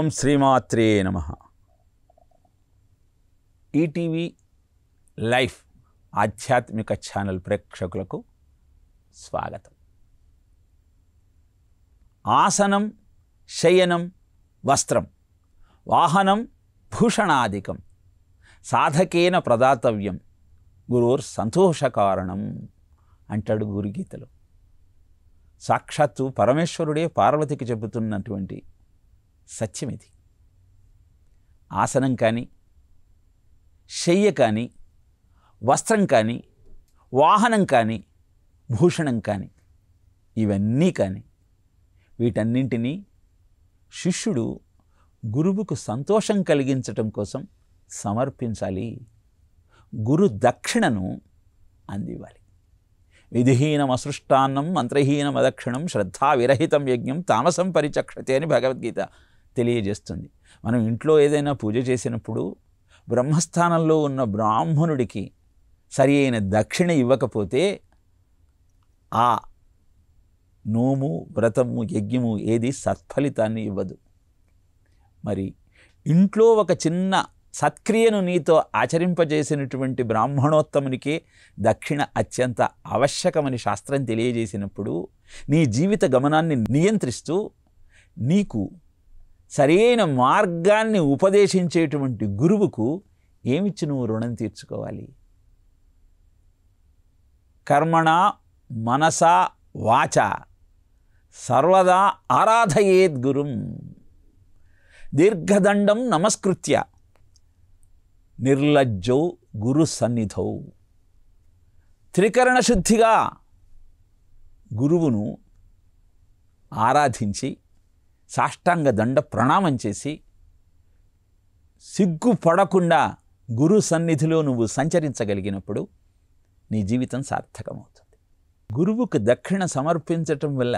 ఓం శ్రీమాత్రే నమః. ETV life ఆధ్యాత్మిక ఛానల్ ప్రేక్షకులకు స్వాగతం. ఆసనం, శయనం, వస్త్రం, వాహనం, భూషణాదికం సాధకేన ప్రదాతవ్యం గురోర్ సంతోషకారణం అంటాడు గురుగీతలో. సాక్షాత్తు పరమేశ్వరుడే పార్వతికి చెబుతున్నటువంటి సత్యం ఇది. ఆసనం కానీ, శయ్య కానీ, వస్త్రం కానీ, వాహనం కానీ, భూషణం కానీ, ఇవన్నీ కానీ వీటన్నింటినీ శిష్యుడు గురువుకు సంతోషం కలిగించటం కోసం సమర్పించాలి. గురు దక్షిణను అందివ్వాలి. విధిహీనం అసృష్టాన్నం మంత్రహీనం అదక్షిణం శ్రద్ధా విరహితం యజ్ఞం తామసం పరిచక్షతే అని భగవద్గీత తెలియజేస్తుంది. మనం ఇంట్లో ఏదైనా పూజ చేసినప్పుడు బ్రహ్మస్థానంలో ఉన్న బ్రాహ్మణుడికి సరి అయిన దక్షిణ ఇవ్వకపోతే ఆ నోము, వ్రతము, యజ్ఞము ఏది సత్ఫలితాన్ని ఇవ్వదు. మరి ఇంట్లో ఒక చిన్న సత్క్రియను నీతో ఆచరింపజేసినటువంటి బ్రాహ్మణోత్తమునికే దక్షిణ అత్యంత ఆవశ్యకమని శాస్త్రం తెలియజేసినప్పుడు నీ జీవిత గమనాన్ని నియంత్రిస్తూ నీకు సరైన మార్గాన్ని ఉపదేశించేటువంటి గురువుకు ఏమిచ్చి నువ్వు రుణం తీర్చుకోవాలి? కర్మణ మనసా వాచ సర్వదా ఆరాధయేద్ గురుం దీర్ఘదండం నమస్కృత్య నిర్లజ్జౌ గురు సన్నిధౌ. త్రికరణ శుద్ధిగా గురువును ఆరాధించి సాష్టాంగ దండ ప్రణామం చేసి సిగ్గుపడకుండా గురు సన్నిధిలో నువ్వు సంచరించగలిగినప్పుడు నీ జీవితం సార్థకమవుతుంది. గురువుకు దక్షిణ సమర్పించటం వల్ల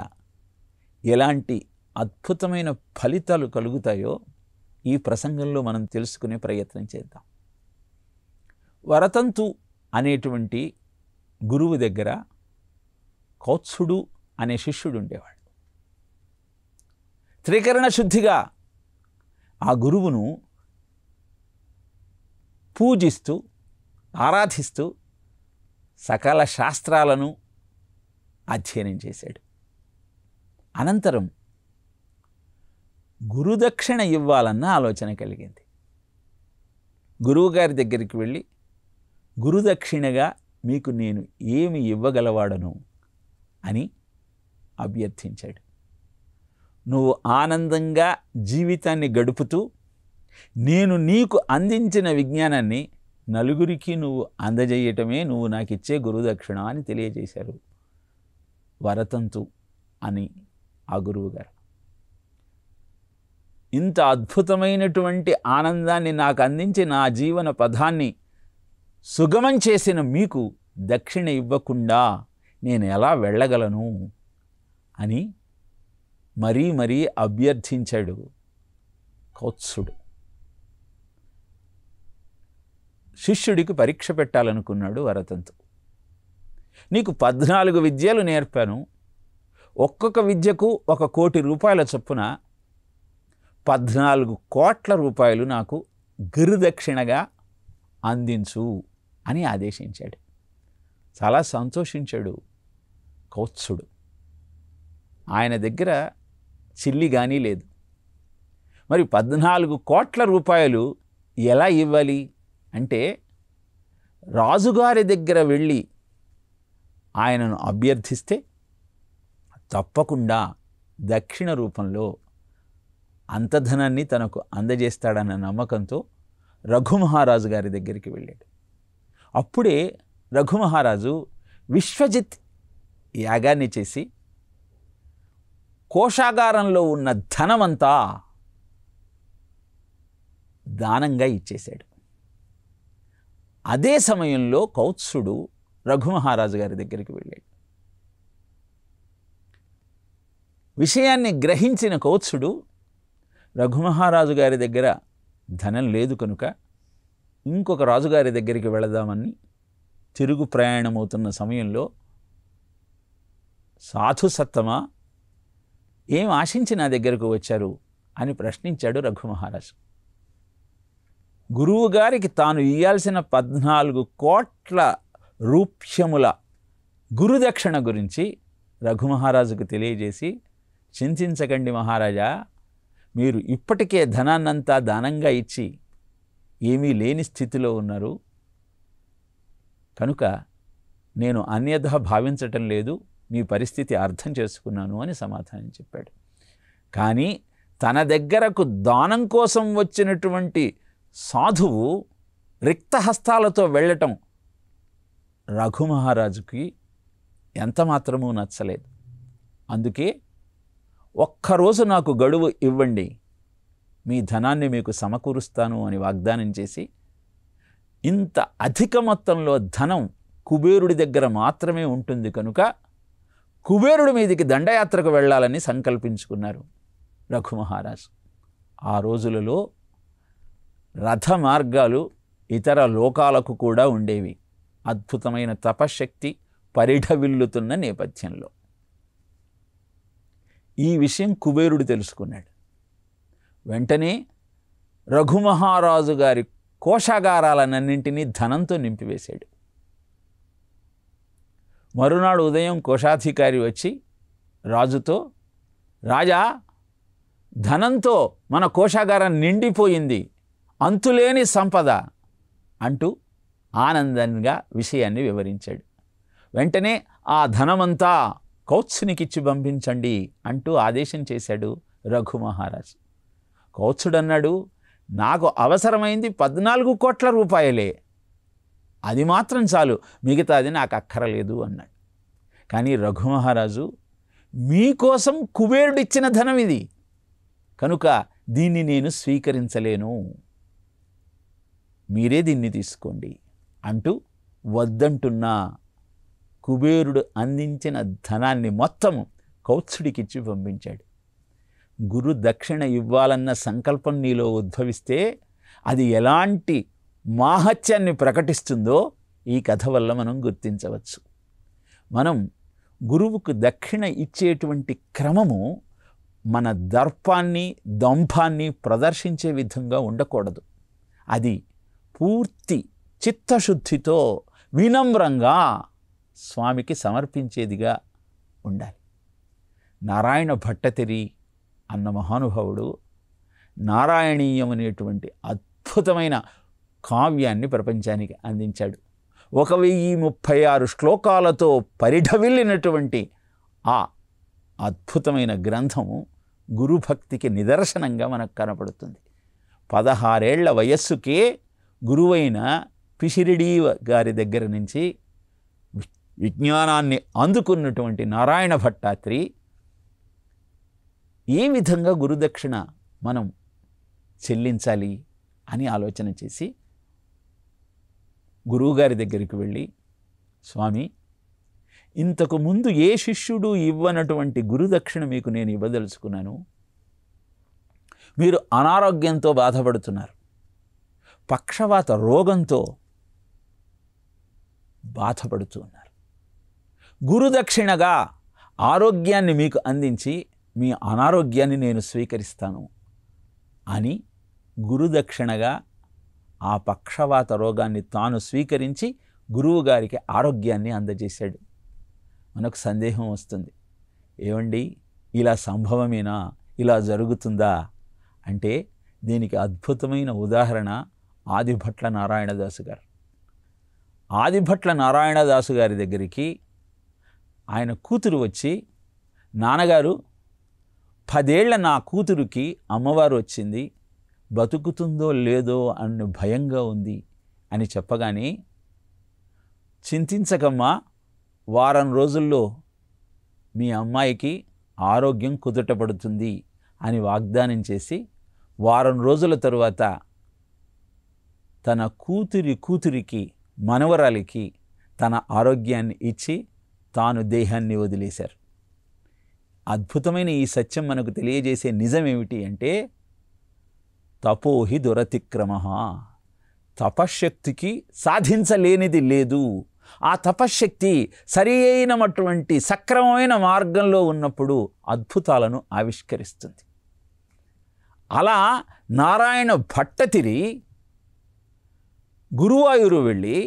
ఎలాంటి అద్భుతమైన ఫలితాలు కలుగుతాయో ఈ ప్రసంగంలో మనం తెలుసుకునే ప్రయత్నం చేద్దాం. వరతంతు అనేటువంటి గురువు దగ్గర కౌత్సుడు అనే శిష్యుడు ఉండేవాడు. త్రికరణ శుద్ధిగా ఆ గురువును పూజిస్తూ ఆరాధిస్తూ సకల శాస్త్రాలను అధ్యయనం చేశాడు. అనంతరం గురుదక్షిణ ఇవ్వాలన్న ఆలోచన కలిగింది. గురువుగారి దగ్గరికి వెళ్ళి గురుదక్షిణగా మీకు నేను ఏమి ఇవ్వగలవాడను అని అభ్యర్థించాడు. నువ్వు ఆనందంగా జీవితాన్ని గడుపుతూ నేను నీకు అందించిన విజ్ఞానాన్ని నలుగురికి నువ్వు అందజేయటమే నువ్వు నాకు ఇచ్చే గురుదక్షిణ అని తెలియజేశారు వరతంతు అని ఆ గురువుగారు. ఇంత అద్భుతమైనటువంటి ఆనందాన్ని నాకు అందించి నా జీవన పథాన్ని సుగమం చేసిన మీకు దక్షిణ ఇవ్వకుండా నేను ఎలా వెళ్ళగలను అని మరీ మరీ అభ్యర్థించాడు కౌత్సుడు. శిష్యుడికి పరీక్ష పెట్టాలనుకున్నాడు వరతంతు. నీకు 14 విద్యలు నేర్పాను, ఒక్కొక్క విద్యకు 1 కోటి రూపాయల చొప్పున 14 కోట్ల రూపాయలు నాకు గురుదక్షిణగా అందించు అని ఆదేశించాడు. చాలా సంతోషించాడు కౌత్సుడు. ఆయన దగ్గర చిల్లి కానీ లేదు. మరి 14 కోట్ల రూపాయలు ఎలా ఇవ్వాలి అంటే రాజుగారి దగ్గర వెళ్ళి ఆయనను అభ్యర్థిస్తే తప్పకుండా దక్షిణ రూపంలో అంతధనాన్ని తనకు అందజేస్తాడన్న నమ్మకంతో రఘుమహారాజు గారి దగ్గరికి వెళ్ళాడు. అప్పుడే రఘుమహారాజు విశ్వజిత్ యాగాన్ని చేసి కోశాగారంలో ఉన్న ధనమంతా దానంగా ఇచ్చేశాడు. అదే సమయంలో కౌత్సుడు రఘుమహారాజు గారి దగ్గరికి వెళ్ళాడు. విషయాన్ని గ్రహించిన కౌత్సుడు రఘుమహారాజు గారి దగ్గర ధనం లేదు కనుక ఇంకొక రాజుగారి దగ్గరికి వెళదామని తిరుగు ప్రయాణమవుతున్న సమయంలో సాధు సత్తమా ఏం ఆశించి నా దగ్గరకు వచ్చారు అని ప్రశ్నించాడు రఘు మహారాజు. గురువుగారికి తాను ఇయ్యాల్సిన 14 కోట్ల రూప్యముల గురుదక్షిణ గురించి రఘుమహారాజుకు తెలియజేసి, చింతించకండి మహారాజా, మీరు ఇప్పటికే ధనాన్నంతా దానంగా ఇచ్చి ఏమీ లేని స్థితిలో ఉన్నారు కనుక నేను అన్యథా భావించటం లేదు, మీ పరిస్థితి అర్థం చేసుకున్నాను అని సమాధానం చెప్పాడు. కానీ తన దగ్గరకు దానం కోసం వచ్చినటువంటి సాధువు రిక్తహస్తాలతో వెళ్ళటం రఘుమహారాజుకి ఎంతమాత్రమూ నచ్చలేదు. అందుకే ఒక్కరోజు నాకు గడువు ఇవ్వండి, మీ ధనాన్ని మీకు సమకూరుస్తాను అని వాగ్దానం చేసి, ఇంత అధిక మొత్తంలో ధనం కుబేరుడి దగ్గర మాత్రమే ఉంటుంది కనుక కుబేరుడి మీదికి దండయాత్రకు వెళ్ళాలని సంకల్పించుకున్నారు రఘుమహారాజు. ఆ రోజులలో రథ మార్గాలు ఇతర లోకాలకు కూడా ఉండేవి. అద్భుతమైన తపశ్శక్తి పరిఢవిల్లుతున్న నేపథ్యంలో ఈ విషయం కుబేరుడు తెలుసుకున్నాడు. వెంటనే రఘుమహారాజు గారి కోశాగారాలన్నింటినీ ధనంతో నింపివేశాడు. మరునాడు ఉదయం కోశాధికారి వచ్చి రాజుతో, రాజా, ధనంతో మన కోశాగారం నిండిపోయింది, అంతులేని సంపద అంటూ ఆనందంగా విషయాన్ని వివరించాడు. వెంటనే ఆ ధనమంతా కౌత్సునికిచ్చి పంపించండి అంటూ ఆదేశం చేశాడు రఘుమహారాజు. కౌత్సుడన్నాడు, నాకు అవసరమైంది 14 కోట్ల రూపాయలే, అది మాత్రం చాలు, మిగతాది నాకు అక్కరలేదు అన్నాడు. కానీ రఘుమహారాజు, మీకోసం కుబేరుడిచ్చిన ధనం ఇది కనుక దీన్ని నేను స్వీకరించలేను, మీరే దీన్ని తీసుకోండి అంటూ వద్దంటున్నా కుబేరుడు అందించిన ధనాన్ని మొత్తము కౌత్సుడికిచ్చి పంపించాడు. గురు దక్షిణ ఇవ్వాలన్న సంకల్పం నీలో ఉద్భవిస్తే అది ఎలాంటి మాహత్యాన్ని ప్రకటిస్తుందో ఈ కథ వల్ల మనం గుర్తించవచ్చు. మనం గురువుకు దక్షిణ ఇచ్చేటువంటి క్రమము మన దర్పాన్ని దంభాన్ని ప్రదర్శించే విధంగా ఉండకూడదు. అది పూర్తి చిత్తశుద్ధితో వినమ్రంగా స్వామికి సమర్పించేదిగా ఉండాలి. నారాయణ భట్టతిరి అన్న మహానుభావుడు నారాయణీయం అనేటువంటి అద్భుతమైన కావ్యాన్ని ప్రపంచానికి అందించాడు. 1036 శ్లోకాలతో పరిఢవిల్లినటువంటి ఆ అద్భుతమైన గ్రంథము గురుభక్తికి నిదర్శనంగా మనకు కనపడుతుంది. 16 ఏళ్ల వయస్సుకే గురువైన పిషిరిడి గారి దగ్గర నుంచి విజ్ఞానాన్ని అందుకున్నటువంటి నారాయణ భట్టాత్రి ఏ విధంగా గురుదక్షిణ మనం చెల్లించాలి అని ఆలోచన చేసి గురువుగారి దగ్గరికి వెళ్ళి, స్వామి, ఇంతకు ముందు ఏ శిష్యుడు ఇవ్వనటువంటి గురుదక్షిణ మీకు నేను ఇవ్వదలుచుకున్నాను. మీరు అనారోగ్యంతో బాధపడుతున్నారు, పక్షవాత రోగంతో బాధపడుతూ ఉన్నారు. గురుదక్షిణగా ఆరోగ్యాన్ని మీకు అందించి మీ అనారోగ్యాన్ని నేను స్వీకరిస్తాను అని గురుదక్షిణగా ఆ పక్షవాత రోగాన్ని తాను స్వీకరించి గురువుగారికి ఆరోగ్యాన్ని అందజేశాడు. మనకు సందేహం వస్తుంది, ఏమండి ఇలా సంభవమేనా, ఇలా జరుగుతుందా అంటే దీనికి అద్భుతమైన ఉదాహరణ ఆదిభట్ల నారాయణదాసు గారు. ఆదిభట్ల నారాయణదాసు గారి దగ్గరికి ఆయన కూతురు వచ్చి, నాన్నగారు, 10 ఏళ్ల నా కూతురుకి అమ్మవారు వచ్చింది, బతుకుతుందో లేదో అన్న భయంగా ఉంది అని చెప్పగానే, చింతించకమ్మా, వారం రోజుల్లో మీ అమ్మాయికి ఆరోగ్యం కుదుటపడుతుంది అని వాగ్దానం చేసి వారం రోజుల తరువాత తన కూతురికి మనవరాలికి తన ఆరోగ్యాన్ని ఇచ్చి తాను దేహాన్ని వదిలేశారు. అద్భుతమైన ఈ సత్యం మనకు తెలియజేసే నిజం ఏమిటి అంటే, తపోహి దురతిక్రమ, తపశ్శక్తికి సాధించలేనిది లేదు. ఆ తపశ్శక్తి సరి అయినటువంటి సక్రమమైన మార్గంలో ఉన్నప్పుడు అద్భుతాలను ఆవిష్కరిస్తుంది. అలా నారాయణ భట్టతిరి గురువాయూరు వెళ్ళి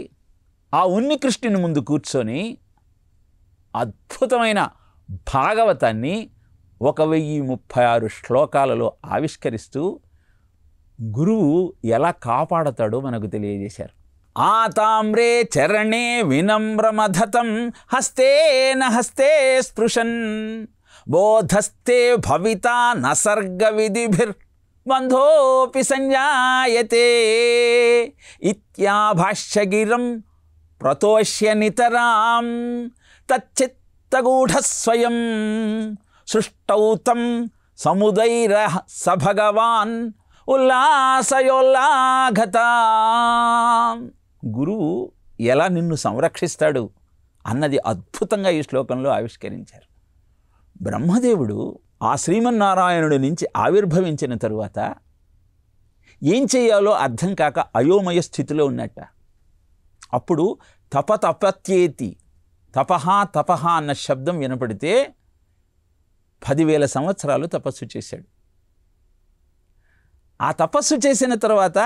ఆ ఉన్నికృష్ణుని ముందు కూర్చొని అద్భుతమైన భాగవతాన్ని 1036 శ్లోకాలలో ఆవిష్కరిస్తూ గురువు ఎలా కాపాడతాడో మనకు తెలియజేశారు. ఆతామ్రే చరణే వినమ్రమధతం హస్తేన హస్తే స్పృశన్ బోధస్తే భవితా నసర్గ విధిభిర్ బంధోపి సంజాయతే ఇత్యాభాష్యగిరం ప్రతోష్య నితరాం తచ్చిత్తగూఢస్వయం సృష్టౌ తం సముదైర స భగవాన్ ఉల్లాసయోల్లాఘత. గురువు ఎలా నిన్ను సంరక్షిస్తాడు అన్నది అద్భుతంగా ఈ శ్లోకంలో ఆవిష్కరించారు. బ్రహ్మదేవుడు ఆ శ్రీమన్నారాయణుడి నుంచి ఆవిర్భవించిన తరువాత ఏం చేయాలో అర్థం కాక అయోమయ స్థితిలో ఉన్నట్ట. అప్పుడు తపతపత్యేతి, తపహ తపహ అన్న శబ్దం వినపడితే 10,000 సంవత్సరాలు తపస్సు చేశాడు. ఆ తపస్సు చేసిన తర్వాత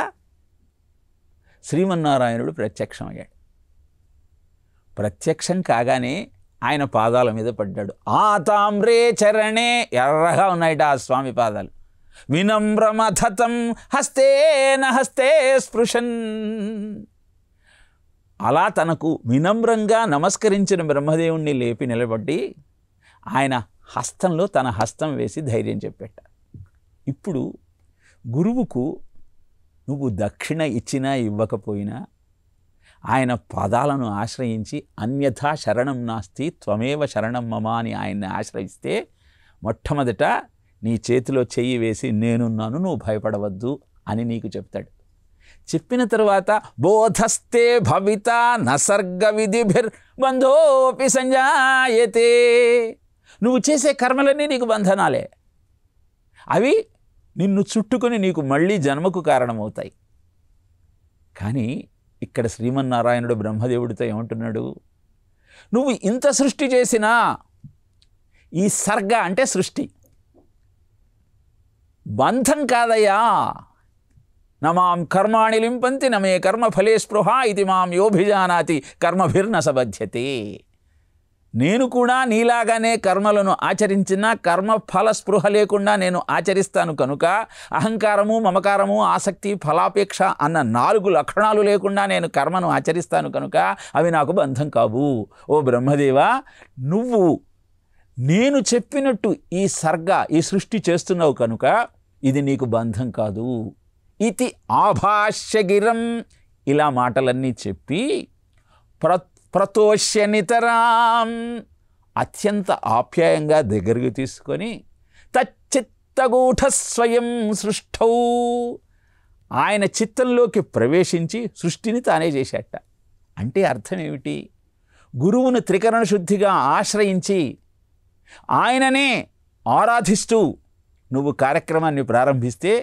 శ్రీమన్నారాయణుడు ప్రత్యక్షమయ్యాడు. ప్రత్యక్షం కాగానే ఆయన పాదాల మీద పడ్డాడు. ఆ తామ్రే చరణే, ఎర్రగా ఉన్నాయట ఆ స్వామి పాదాలు. వినమ్రమధతం హస్తేన హస్తే స్పృశన్. అలా తనకు వినమ్రంగా నమస్కరించిన బ్రహ్మదేవుణ్ణి లేపి నిలబడి ఆయన హస్తంలో తన హస్తం వేసి ధైర్యం చెప్పేట. ఇప్పుడు గురువుకు నువ్వు దక్షిణ ఇచ్చినా ఇవ్వకపోయినా ఆయన పదాలను ఆశ్రయించి అన్యథా శరణం నాస్తి త్వమేవ శరణం మమ అని ఆయన్ని ఆశ్రయిస్తే మొట్టమొదట నీ చేతిలో చెయ్యి వేసి నేనున్నాను, నువ్వు భయపడవద్దు అని నీకు చెప్తాడు. చెప్పిన తరువాత బోధస్తే భవిత నసర్గ విధిభిర్ బంధోపి సంజాయతే. నువ్వు చేసే కర్మలన్నీ నీకు బంధనాలే, అవి నిన్ను చుట్టుకొని నీకు మళ్ళీ జన్మకు కారణమవుతాయి. కానీ ఇక్కడ శ్రీమన్నారాయణుడు బ్రహ్మదేవుడితో ఏమంటున్నాడు, నువ్వు ఇంత సృష్టి చేసినా ఈ సర్గ అంటే సృష్టి బంధం కాదయ్యా. నమాం కర్మాణి లింపంతి నమే కర్మ ఫలే స్పృహ ఇది మాం యోభిజానాతి కర్మభిర్న సబధ్యతే. నేను కూడా నీలాగానే కర్మలను ఆచరించిన కర్మఫల స్పృహ లేకుండా నేను ఆచరిస్తాను కనుక అహంకారము మమకారము ఆసక్తి ఫలాపేక్ష అన్న 4 లక్షణాలు లేకుండా నేను కర్మను ఆచరిస్తాను కనుక అవి నాకు బంధం కావు. ఓ బ్రహ్మదేవా, నువ్వు నేను చెప్పినట్టు ఈ సర్గ ఈ సృష్టి చేస్తున్నావు కనుక ఇది నీకు బంధం కాదు. ఇది ఆభాష్యగిరం. ఇలా మాటలన్నీ చెప్పి ప్రతోష్య నితరాం అత్యంత ఆప్యాయంగా దగ్గరికి తీసుకొని తచ్చిత్తగూఢ స్వయం సృష్టౌ ఆయన చిత్తంలోకి ప్రవేశించి సృష్టిని తానే చేశాట. అంటే అర్థం ఏమిటి? గురువును త్రికరణ శుద్ధిగా ఆశ్రయించి ఆయననే ఆరాధిస్తూ నువ్వు కార్యక్రమాన్ని ప్రారంభిస్తే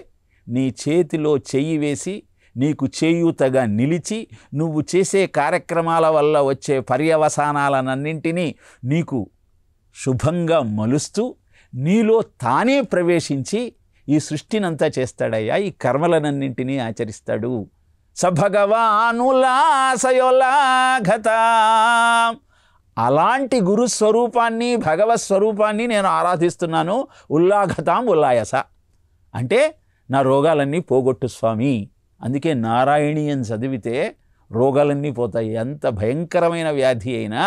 నీ చేతిలో చెయ్యి వేసి నీకు చేయూతగా నిలిచి నువ్వు చేసే కార్యక్రమాల వల్ల వచ్చే పర్యవసానాలన్నింటినీ నీకు శుభంగా మలుస్తూ నీలో తానే ప్రవేశించి ఈ సృష్టినంతా చేస్తాడయ్యా, ఈ కర్మలనన్నింటినీ ఆచరిస్తాడు. సభగవానులాసయోల్లాఘత. అలాంటి గురుస్వరూపాన్ని భగవత్ స్వరూపాన్ని నేను ఆరాధిస్తున్నాను. ఉల్లాఘతాం ఉల్లాయస అంటే నా రోగాలన్నీ పోగొట్టు స్వామి. అందుకే నారాయణీయం చదివితే రోగాలన్నీ పోతాయి. ఎంత భయంకరమైన వ్యాధి అయినా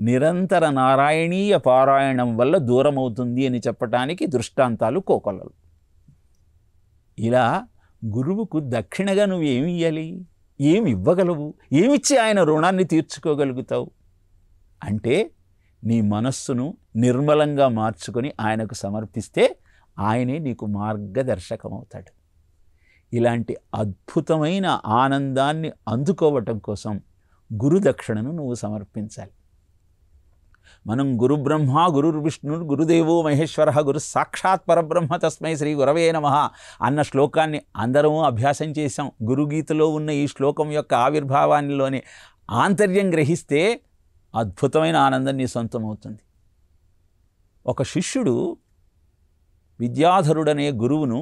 నిరంతర నారాయణీయ పారాయణం వల్ల దూరం అవుతుంది అని చెప్పటానికి దృష్టాంతాలు కోకొల్లలు. ఇలా గురువుకు దక్షిణగా నువ్వు ఏమి ఇవ్వాలి, ఏమి ఇవ్వగలవు, ఏమిచ్చి ఆయన రుణాన్ని తీర్చుకోగలుగుతావు అంటే నీ మనస్సును నిర్మలంగా మార్చుకొని ఆయనకు సమర్పిస్తే ఆయనే నీకు మార్గదర్శకమవుతాడు. ఇలాంటి అద్భుతమైన ఆనందాన్ని అందుకోవటం కోసం గురుదక్షిణను నువ్వు సమర్పించాలి. మనం గురు బ్రహ్మ గురుర్విష్ణు గురుదేవో మహేశ్వర గురు సాక్షాత్ పరబ్రహ్మ తస్మై శ్రీ గురవే నమః అన్న శ్లోకాన్ని అందరము అభ్యాసం చేశాం. గురుగీతలో ఉన్న ఈ శ్లోకం యొక్క ఆవిర్భావానిలోని ఆంతర్యం గ్రహిస్తే అద్భుతమైన ఆనందం నీ సొంతమవుతుంది. ఒక శిష్యుడు విద్యాధరుడనే గురువును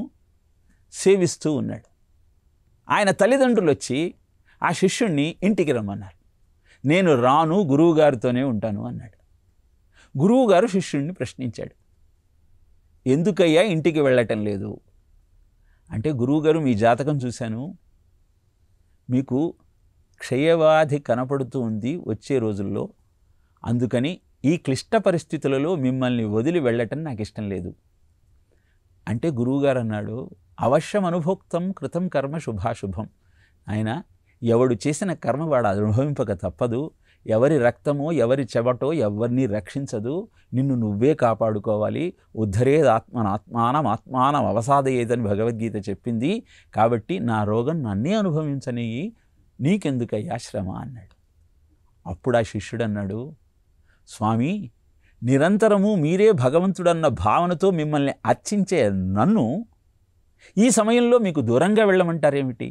సేవిస్తూ ఉన్నాడు. ఆయన తల్లిదండ్రులు వచ్చి ఆ శిష్యుణ్ణి ఇంటికి రమ్మన్నారు. నేను రాను, గురువుగారితోనే ఉంటాను అన్నాడు. గురువుగారు శిష్యుణ్ణి ప్రశ్నించాడు, ఎందుకయ్యా ఇంటికి వెళ్ళటం లేదు అంటే, గురువుగారు మీ జాతకం చూశాను, మీకు క్షయవ్యాధి కనపడుతూ ఉంది వచ్చే రోజుల్లో, అందుకని ఈ క్లిష్ట పరిస్థితులలో మిమ్మల్ని వదిలి వెళ్ళటం నాకు ఇష్టం లేదు అంటే, గురువుగారు అన్నాడు, అవశ్యం అనుభోక్తం కృతం కర్మ శుభాశుభం. ఆయన ఎవడు చేసిన కర్మ వాడు అనుభవింపక తప్పదు. ఎవరి రక్తమో ఎవరి చెవటో ఎవరిని రక్షించదు. నిన్ను నువ్వే కాపాడుకోవాలి. ఉద్ధరేద్ ఆత్మానం అవసాదయేదని భగవద్గీత చెప్పింది. కాబట్టి నా రోగం నన్నే అనుభవించని, నీకెందుకయ్యా శ్రమ అన్నాడు. అప్పుడు ఆ శిష్యుడు అన్నాడు, స్వామి, నిరంతరము మీరే భగవంతుడన్న భావనతో మిమ్మల్ని అర్చించే నన్ను ఈ సమయంలో మీకు దూరంగా వెళ్ళమంటారేమిటి?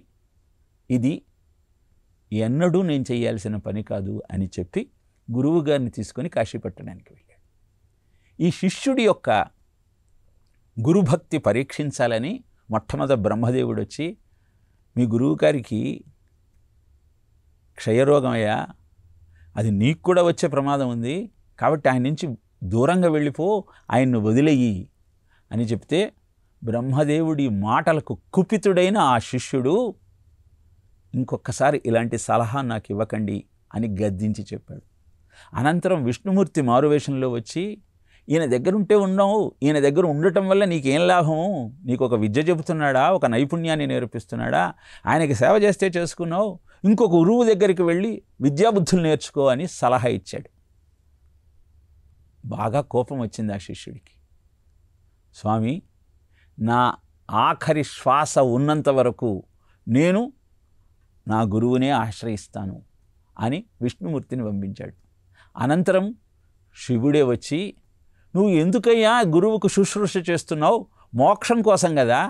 ఇది ఎన్నడూ నేను చేయాల్సిన పని కాదు అని చెప్పి గురువుగారిని తీసుకొని కాశీపట్టణానికి వెళ్ళాడు. ఈ శిష్యుడి యొక్క గురుభక్తి పరీక్షించాలని మొట్టమొదట బ్రహ్మదేవుడు వచ్చి, మీ గురువుగారికి క్షయరోగమయ్యా, అది నీకు కూడా వచ్చే ప్రమాదం ఉంది, కాబట్టి ఆయన నుంచి దూరంగా వెళ్ళిపో, ఆయన్ను వదిలేయి అని చెప్తే, బ్రహ్మదేవుడి మాటలకు కుపితుడైన ఆ శిష్యుడు, ఇంకొకసారి ఇలాంటి సలహా నాకు ఇవ్వకండి అని గద్దించి చెప్పాడు. అనంతరం విష్ణుమూర్తి మారువేషంలో వచ్చి, ఈయన దగ్గర ఉంటే ఉన్నావు, ఈయన దగ్గర ఉండటం వల్ల నీకేం లాభము? నీకు ఒక విద్య చెబుతున్నాడా, ఒక నైపుణ్యాన్ని నేర్పిస్తున్నాడా? ఆయనకి సేవ చేస్తే చేసుకున్నావు, ఇంకొక గురువు దగ్గరికి వెళ్ళి విద్యాబుద్ధులు నేర్చుకో అని సలహా ఇచ్చాడు. బాగా కోపం వచ్చింది ఆ శిష్యుడికి. స్వామి, నా ఆఖరి శ్వాస ఉన్నంత వరకు నేను నా గురువునే ఆశ్రయిస్తాను అని విష్ణుమూర్తిని పంపించాడు. అనంతరం శివుడే వచ్చి, నువ్వు ఎందుకయ్యా గురువుకు శుశ్రూష చేస్తున్నావు? మోక్షం కోసం కదా,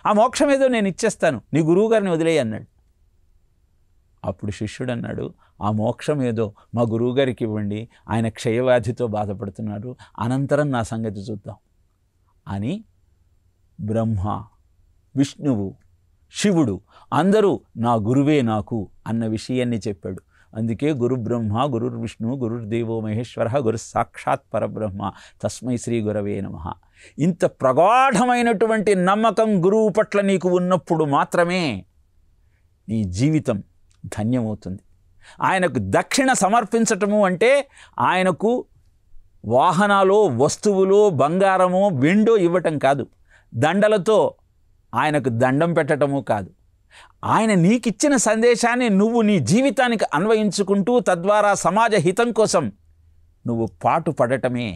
ఆ మోక్షం ఏదో నేను ఇచ్చేస్తాను, నీ గురువుగారిని వదిలేయి అన్నాడు. అప్పుడు శిష్యుడు అన్నాడు, ఆ మోక్షం ఏదో మా గురువుగారికి ఇవ్వండి, ఆయన క్షయవ్యాధితో బాధపడుతున్నారు, అనంతరం నా సంగతి చూద్దాం అని బ్రహ్మ, విష్ణువు, శివుడు అందరూ నా గురువే నాకు అన్న విషయాన్ని చెప్పాడు. అందుకే గురు బ్రహ్మ గురుర్ విష్ణు గురుర్దేవో మహేశ్వర గురు సాక్షాత్ పరబ్రహ్మ తస్మై శ్రీ గురవే నమః. ఇంత ప్రగాఢమైనటువంటి నమ్మకం గురువు పట్ల నీకు ఉన్నప్పుడు మాత్రమే నీ జీవితం ధన్యమవుతుంది. ఆయనకు దక్షిణ సమర్పించటము అంటే ఆయనకు వాహనాలు, వస్తువులు, బంగారము, వెండో ఇవ్వటం కాదు, దండలతో ఆయనకు దండం పెట్టడము కాదు. ఆయన నీకిచ్చిన సందేశాన్ని నువ్వు నీ జీవితానికి అన్వయించుకుంటూ తద్వారా సమాజ హితం కోసం నువ్వు పాటు పడటమే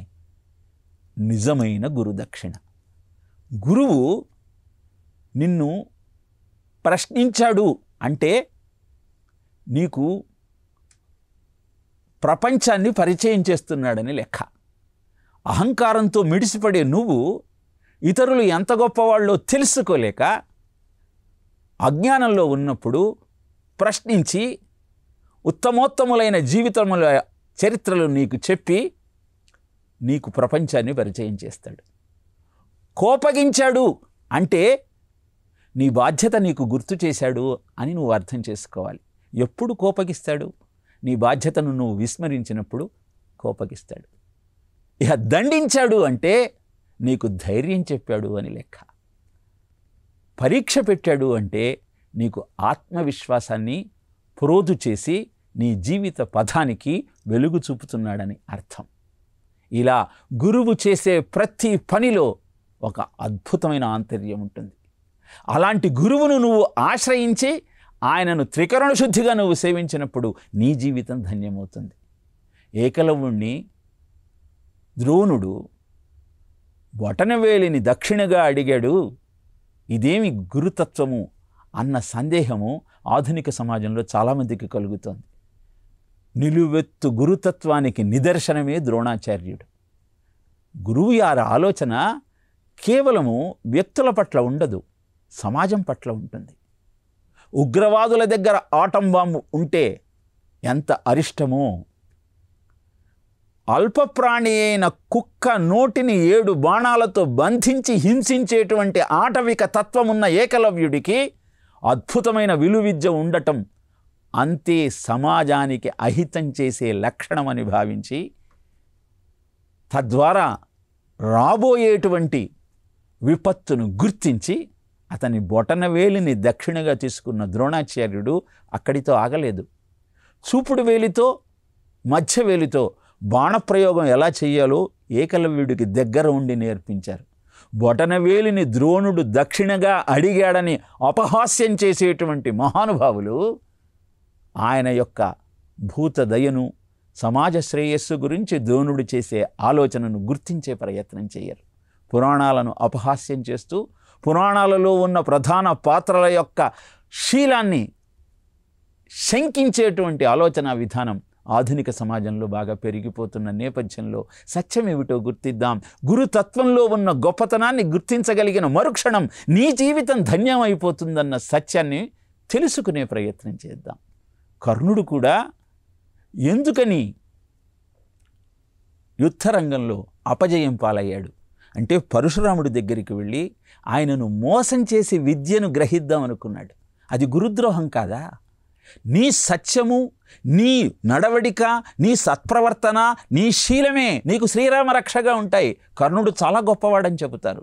నిజమైన గురుదక్షిణ. గురువు నిన్ను ప్రశ్నించాడు అంటే నీకు ప్రపంచాన్ని పరిచయం చేస్తున్నాడని లెక్క. అహంకారంతో మిడిసిపడే నువ్వు ఇతరులు ఎంత గొప్పవాళ్ళో తెలుసుకోలేక అజ్ఞానంలో ఉన్నప్పుడు ప్రశ్నించి ఉత్తమోత్తములైన జీవితముల చరిత్రలు నీకు చెప్పి నీకు ప్రపంచాన్ని పరిచయం చేస్తాడు. కోపగించాడు అంటే నీ బాధ్యత నీకు గుర్తు చేశాడు అని నువ్వు అర్థం చేసుకోవాలి. ఎప్పుడు కోపగిస్తాడు? నీ బాధ్యతను నువ్వు విస్మరించినప్పుడు కోపగిస్తాడు. ఇక దండించాడు అంటే నీకు ధైర్యం చెప్పాడు అని లెక్క. పరీక్ష పెట్టాడు అంటే నీకు ఆత్మవిశ్వాసాన్ని ప్రోదు చేసి నీ జీవిత పథానికి వెలుగు చూపుతున్నాడని అర్థం. ఇలా గురువు చేసే ప్రతి పనిలో ఒక అద్భుతమైన ఆంతర్యం ఉంటుంది. అలాంటి గురువును నువ్వు ఆశ్రయించి ఆయనను త్రికరణ శుద్ధిగా నువ్వు సేవించినప్పుడు నీ జీవితం ధన్యమవుతుంది. ఏకలవ్యుణ్ణి ద్రోణుడు బొటనవేలిని దక్షిణగా అడిగాడు, ఇదేమి గురుతత్వము అన్న సందేహము ఆధునిక సమాజంలో చాలామందికి కలుగుతోంది. నిలువెత్తు గురుతత్వానికి నిదర్శనమే ద్రోణాచార్యుడు. గురువు యారి ఆలోచన కేవలము వ్యక్తుల పట్ల ఉండదు, సమాజం పట్ల ఉంటుంది. ఉగ్రవాదుల దగ్గర ఆటం బాంబు ఉంటే ఎంత అరిష్టమో, అల్పప్రాణి అయిన కుక్క నోటిని 7 బాణాలతో బంధించి హింసించేటువంటి ఆటవిక తత్వమున్న ఏకలవ్యుడికి అద్భుతమైన విలువిద్య ఉండటం అంతే సమాజానికి అహితం చేసే లక్షణమని భావించి, తద్వారా రాబోయేటువంటి విపత్తును గుర్తించి అతని బొటనవేలిని దక్షిణగా తీసుకున్న ద్రోణాచార్యుడు అక్కడితో ఆగలేదు. చూపుడు వేలితో మధ్య వేలితో బాణప్రయోగం ఎలా చేయాలో ఏకలవ్యుడికి దగ్గర ఉండి నేర్పించారు. బొటనవేలిని ద్రోణుడు దక్షిణగా అడిగాడని అపహాస్యం చేసేటువంటి మహానుభావులు ఆయన యొక్క భూతదయను, సమాజ శ్రేయస్సు గురించి ద్రోణుడు చేసే ఆలోచనను గుర్తించే ప్రయత్నం చేయరు. పురాణాలను అపహాస్యం చేస్తూ పురాణాలలో ఉన్న ప్రధాన పాత్రల యొక్క శీలాన్ని శంకించేటువంటి ఆలోచన విధానం ఆధునిక సమాజంలో బాగా పెరిగిపోతున్న నేపథ్యంలో సత్యమేమిటో గుర్తిద్దాం. గురుతత్వంలో ఉన్న గొప్పతనాన్ని గుర్తించగలిగిన మరుక్షణం నీ జీవితం ధన్యమైపోతుందన్న సత్యాన్ని తెలుసుకునే ప్రయత్నం చేద్దాం. కర్ణుడు కూడా ఎందుకని యుద్ధరంగంలో అపజయం పాలయ్యాడు అంటే, పరశురాముడి దగ్గరికి వెళ్ళి ఆయనను మోసం చేసి విద్యను గ్రహిద్దాం అనుకున్నాడు. అది గురుద్రోహం కాదా? నీ సత్యము, నీ నడవడిక, నీ సత్ప్రవర్తన, నీ శీలమే నీకు శ్రీరామ రక్షగా ఉంటాయి. కర్ణుడు చాలా గొప్పవాడని చెబుతారు.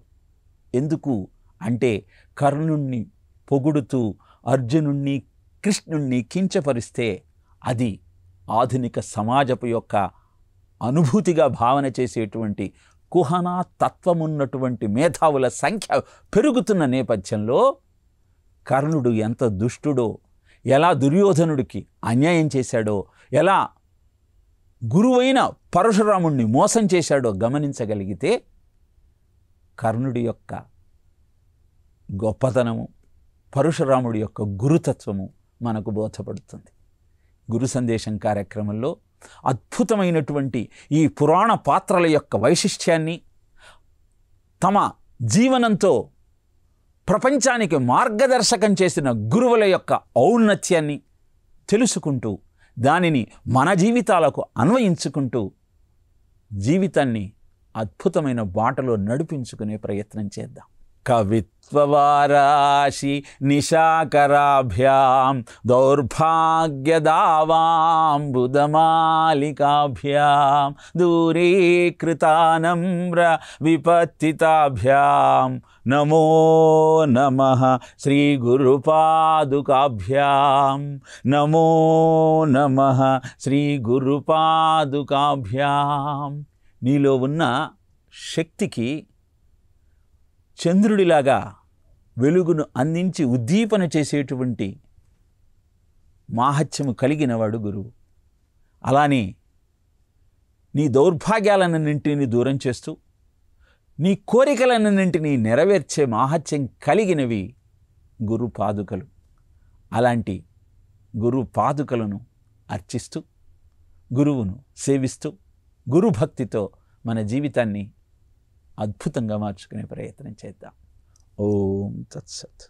ఎందుకు అంటే, కర్ణుణ్ణి పొగుడుతూ అర్జునుణ్ణి, కృష్ణుణ్ణి కించపరిస్తే అది ఆధునిక సమాజపు యొక్క అనుభూతిగా భావన చేసేటువంటి కుహనా తత్వమున్నటువంటి మేధావుల సంఖ్య పెరుగుతున్న నేపథ్యంలో కర్ణుడు ఎంత దుష్టుడో, ఎలా దుర్యోధనుడికి అన్యాయం చేశాడో, ఎలా గురువైన పరశురాముణ్ణి మోసం చేశాడో గమనించగలిగితే కర్ణుడి యొక్క గొప్పతనము, పరశురాముడి యొక్క గురుతత్వము మనకు బోధపడుతుంది. గురు సందేశం కార్యక్రమంలో అద్భుతమైనటువంటి ఈ పురాణ పాత్రల యొక్క వైశిష్ట్యాన్ని, తమ జీవనంతో ప్రపంచానికి మార్గదర్శకం చేసిన గురువుల యొక్క ఔన్నత్యాన్ని తెలుసుకుంటూ, దానిని మన జీవితాలకు అన్వయించుకుంటూ జీవితాన్ని అద్భుతమైన బాటలో నడిపించుకునే ప్రయత్నం చేద్దాం. కవిత్వవారాశి నిశాకరాభ్యాం దౌర్భాగ్యదావాంబుదమాలికాభ్యాం దూరీకృతానమ్ర విపత్తితాభ్యాం నమో నమః శ్రీ గురుపాదుకాభ్యాం నమో నమః శ్రీ గురుపాదుకాభ్యాం. నీలో ఉన్న శక్తికి చంద్రుడిలాగా వెలుగును అందించి ఉద్దీపన చేసేటువంటి మాహత్యము కలిగినవాడు గురువు. అలానే నీ దౌర్భాగ్యాలన్నింటినీ దూరం చేస్తూ నీ కోరికలన్నింటినీ నెరవేర్చే మాహత్యం కలిగినవి గురు పాదుకలు. అలాంటి గురు పాదుకలను అర్చిస్తూ, గురువును సేవిస్తూ, గురుభక్తితో మన జీవితాన్ని అద్భుతంగా మార్చుకునే ప్రయత్నం చేద్దాం. ఓం తత్సత్.